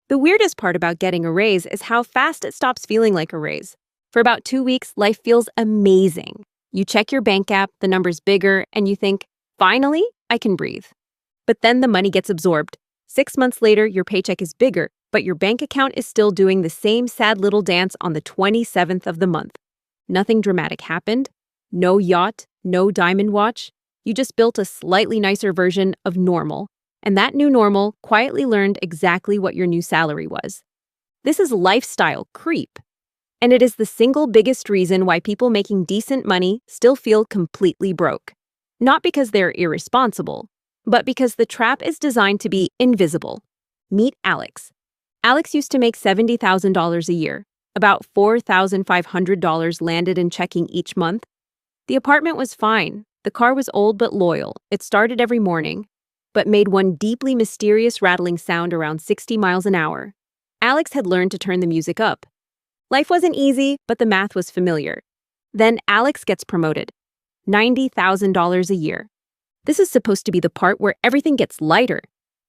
The weirdest part about getting a raise is how fast it stops feeling like a raise. For about 2 weeks, life feels amazing. You check your bank app, the number's bigger, and you think, finally, I can breathe. But then the money gets absorbed. 6 months later, your paycheck is bigger, but your bank account is still doing the same sad little dance on the 27th of the month. Nothing dramatic happened. No yacht, no diamond watch. You just built a slightly nicer version of normal. And that new normal quietly learned exactly what your new salary was. This is lifestyle creep. And it is the single biggest reason why people making decent money still feel completely broke. Not because they're irresponsible, but because the trap is designed to be invisible. Meet Alex. Alex used to make $70,000 a year. About $4,500 landed in checking each month. The apartment was fine. The car was old but loyal. It started every morning, but made one deeply mysterious rattling sound around 60 miles an hour. Alex had learned to turn the music up. Life wasn't easy, but the math was familiar. Then Alex gets promoted. $90,000 a year. This is supposed to be the part where everything gets lighter.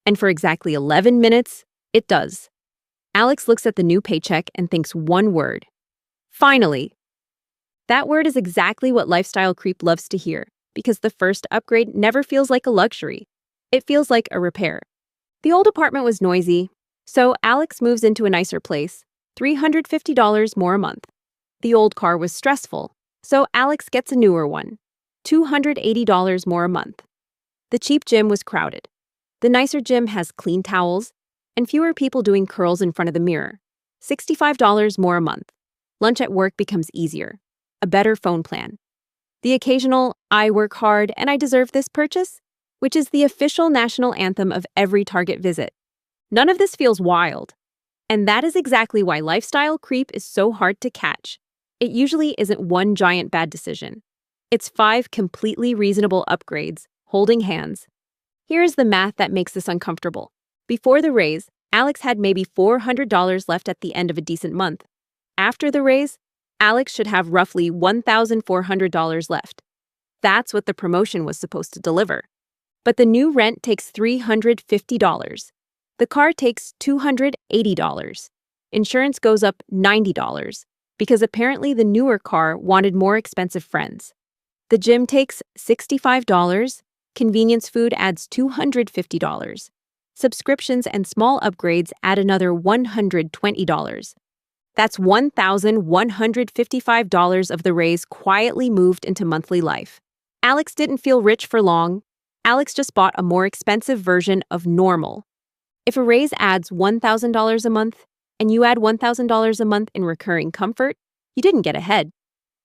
And for exactly 11 minutes, it does. Alex looks at the new paycheck and thinks one word. Finally. That word is exactly what lifestyle creep loves to hear, because the first upgrade never feels like a luxury. It feels like a repair. The old apartment was noisy, so Alex moves into a nicer place, $350 more a month. The old car was stressful, so Alex gets a newer one, $280 more a month. The cheap gym was crowded. The nicer gym has clean towels and fewer people doing curls in front of the mirror, $65 more a month. Lunch at work becomes easier, a better phone plan. The occasional, I work hard and I deserve this purchase, which is the official national anthem of every Target visit. None of this feels wild. And that is exactly why lifestyle creep is so hard to catch. It usually isn't one giant bad decision. It's 5 completely reasonable upgrades, holding hands. Here's the math that makes this uncomfortable. Before the raise, Alex had maybe $400 left at the end of a decent month. After the raise, Alex should have roughly $1,400 left. That's what the promotion was supposed to deliver. But the new rent takes $350. The car takes $280. Insurance goes up $90 because apparently the newer car wanted more expensive friends. The gym takes $65. Convenience food adds $250. Subscriptions and small upgrades add another $120. That's $1,155 of the raise quietly moved into monthly life. Alex didn't feel rich for long. Alex just bought a more expensive version of normal. If a raise adds $1,000 a month, and you add $1,000 a month in recurring comfort, you didn't get ahead.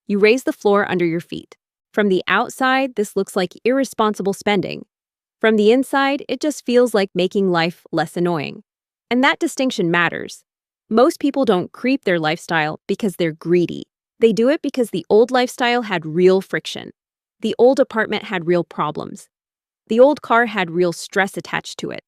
You raise the floor under your feet. From the outside, this looks like irresponsible spending. From the inside, it just feels like making life less annoying. And that distinction matters. Most people don't creep their lifestyle because they're greedy. They do it because the old lifestyle had real friction. The old apartment had real problems. The old car had real stress attached to it.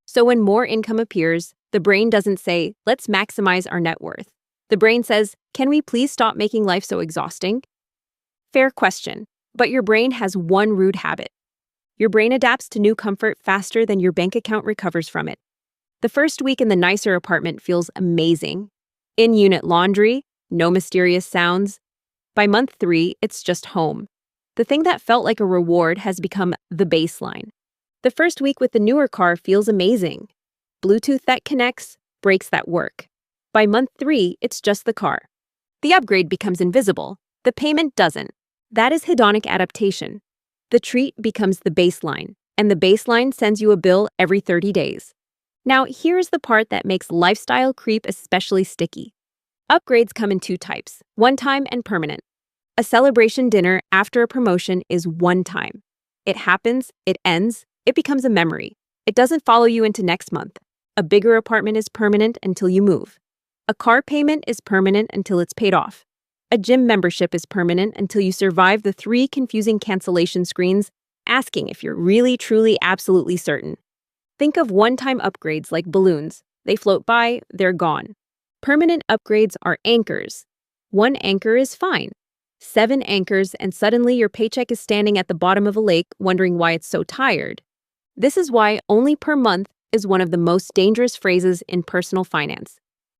So when more income appears, the brain doesn't say, let's maximize our net worth. The brain says, can we please stop making life so exhausting? Fair question, but your brain has one rude habit. Your brain adapts to new comfort faster than your bank account recovers from it. The first week in the nicer apartment feels amazing. In-unit laundry, no mysterious sounds. By month 3, it's just home. The thing that felt like a reward has become the baseline. The first week with the newer car feels amazing. Bluetooth that connects, brakes that work. By month 3, it's just the car. The upgrade becomes invisible. The payment doesn't. That is hedonic adaptation. The treat becomes the baseline, and the baseline sends you a bill every 30 days. Now, here's the part that makes lifestyle creep especially sticky. Upgrades come in 2 types, one-time and permanent. A celebration dinner after a promotion is one time. It happens, it ends, it becomes a memory. It doesn't follow you into next month. A bigger apartment is permanent until you move. A car payment is permanent until it's paid off. A gym membership is permanent until you survive the 3 confusing cancellation screens asking if you're really, truly, absolutely certain. Think of one-time upgrades like balloons. They float by, they're gone. Permanent upgrades are anchors. 1 anchor is fine. 7 anchors and suddenly your paycheck is standing at the bottom of a lake wondering why it's so tired. This is why only per month is one of the most dangerous phrases in personal finance.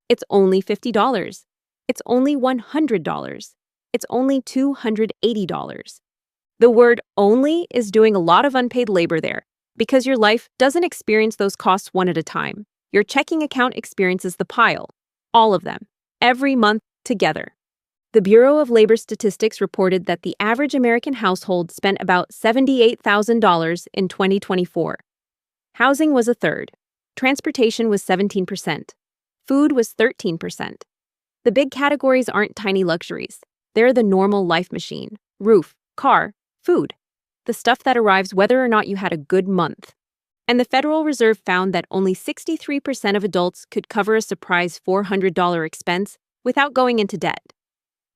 It's only $50. It's only $100. It's only $280. The word only is doing a lot of unpaid labor there because your life doesn't experience those costs one at a time. Your checking account experiences the pile, all of them, every month together. The Bureau of Labor Statistics reported that the average American household spent about $78,000 in 2024. Housing was a third. Transportation was 17%. Food was 13%. The big categories aren't tiny luxuries. They're the normal life machine: roof, car, food. The stuff that arrives whether or not you had a good month. And the Federal Reserve found that only 63% of adults could cover a surprise $400 expense without going into debt.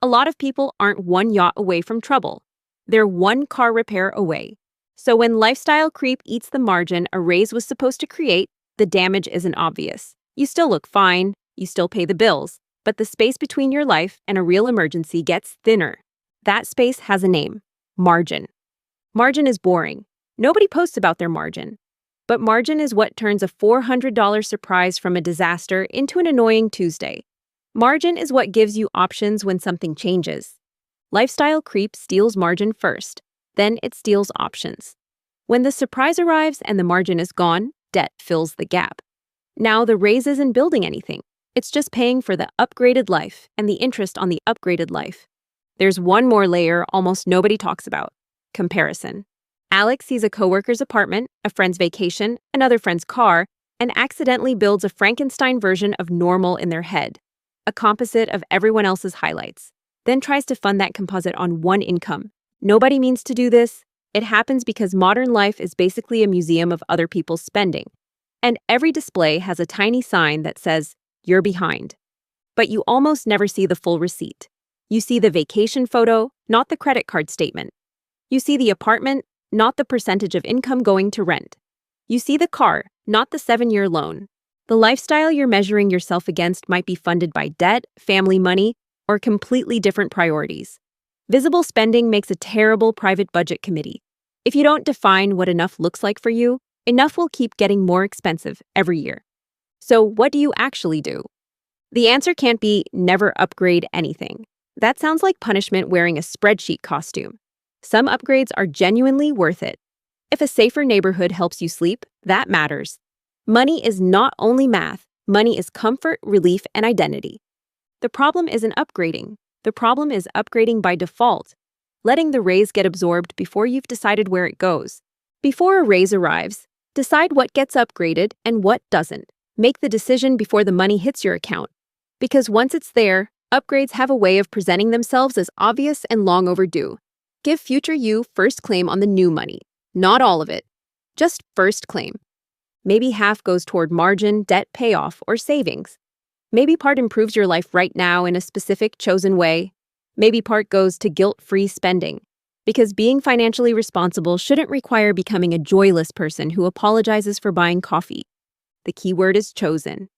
A lot of people aren't one yacht away from trouble. They're one car repair away. So when lifestyle creep eats the margin a raise was supposed to create, the damage isn't obvious. You still look fine, you still pay the bills, but the space between your life and a real emergency gets thinner. That space has a name: margin. Margin is boring. Nobody posts about their margin. But margin is what turns a $400 surprise from a disaster into an annoying Tuesday. Margin is what gives you options when something changes. Lifestyle creep steals margin first, then it steals options. When the surprise arrives and the margin is gone, debt fills the gap. Now the raise isn't building anything. It's just paying for the upgraded life and the interest on the upgraded life. There's one more layer almost nobody talks about: comparison. Alex sees a coworker's apartment, a friend's vacation, another friend's car, and accidentally builds a Frankenstein version of normal in their head, a composite of everyone else's highlights, then tries to fund that composite on one income. Nobody means to do this. It happens because modern life is basically a museum of other people's spending. And every display has a tiny sign that says, "You're behind." But you almost never see the full receipt. You see the vacation photo, not the credit card statement. You see the apartment, not the percentage of income going to rent. You see the car, not the 7-year loan. The lifestyle you're measuring yourself against might be funded by debt, family money, or completely different priorities. Visible spending makes a terrible private budget committee. If you don't define what enough looks like for you, enough will keep getting more expensive every year. So what do you actually do? The answer can't be never upgrade anything. That sounds like punishment wearing a spreadsheet costume. Some upgrades are genuinely worth it. If a safer neighborhood helps you sleep, that matters. Money is not only math. Money is comfort, relief, and identity. The problem isn't upgrading. The problem is upgrading by default, letting the raise get absorbed before you've decided where it goes. Before a raise arrives, decide what gets upgraded and what doesn't. Make the decision before the money hits your account. Because once it's there, upgrades have a way of presenting themselves as obvious and long overdue. Give future you first claim on the new money. Not all of it. Just first claim. Maybe half goes toward margin, debt payoff, or savings. Maybe part improves your life right now in a specific chosen way. Maybe part goes to guilt-free spending. Because being financially responsible shouldn't require becoming a joyless person who apologizes for buying coffee. The key word is chosen.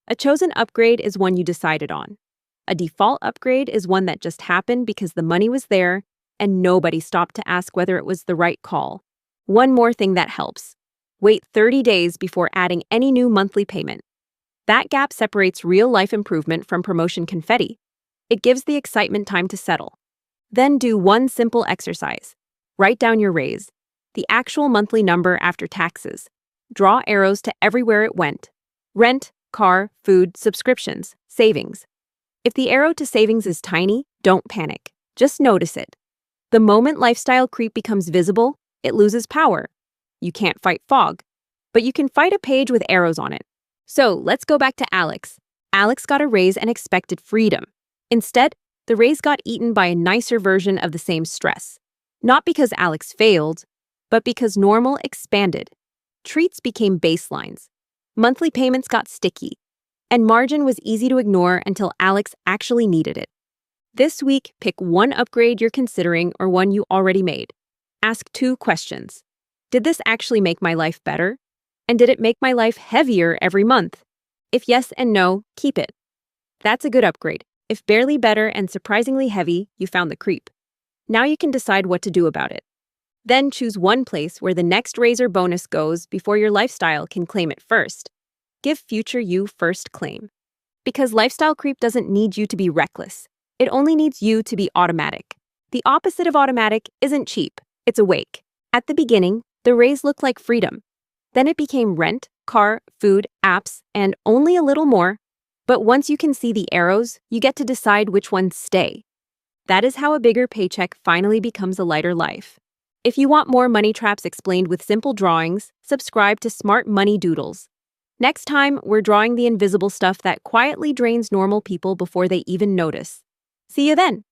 A chosen upgrade is one you decided on. A default upgrade is one that just happened because the money was there and nobody stopped to ask whether it was the right call. One more thing that helps. Wait 30 days before adding any new monthly payment. That gap separates real-life improvement from promotion confetti. It gives the excitement time to settle. Then do one simple exercise. Write down your raise, the actual monthly number after taxes. Draw arrows to everywhere it went: rent, car, food, subscriptions, savings. If the arrow to savings is tiny, don't panic. Just notice it. The moment lifestyle creep becomes visible, it loses power. You can't fight fog, but you can fight a page with arrows on it. So let's go back to Alex. Alex got a raise and expected freedom. Instead, the raise got eaten by a nicer version of the same stress. Not because Alex failed, but because normal expanded. Treats became baselines. Monthly payments got sticky. And margin was easy to ignore until Alex actually needed it. This week, pick one upgrade you're considering or one you already made. Ask 2 questions. Did this actually make my life better? And did it make my life heavier every month? If yes and no, keep it. That's a good upgrade. If barely better and surprisingly heavy, you found the creep. Now you can decide what to do about it. Then choose one place where the next raise or bonus goes before your lifestyle can claim it first. Give future you first claim. Because lifestyle creep doesn't need you to be reckless. It only needs you to be automatic. The opposite of automatic isn't cheap, it's awake. At the beginning, the raise looked like freedom. Then it became rent, car, food, apps, and only a little more. But once you can see the arrows, you get to decide which ones stay. That is how a bigger paycheck finally becomes a lighter life. If you want more money traps explained with simple drawings, subscribe to Smart Money Doodles. Next time, we're drawing the invisible stuff that quietly drains normal people before they even notice. See you then!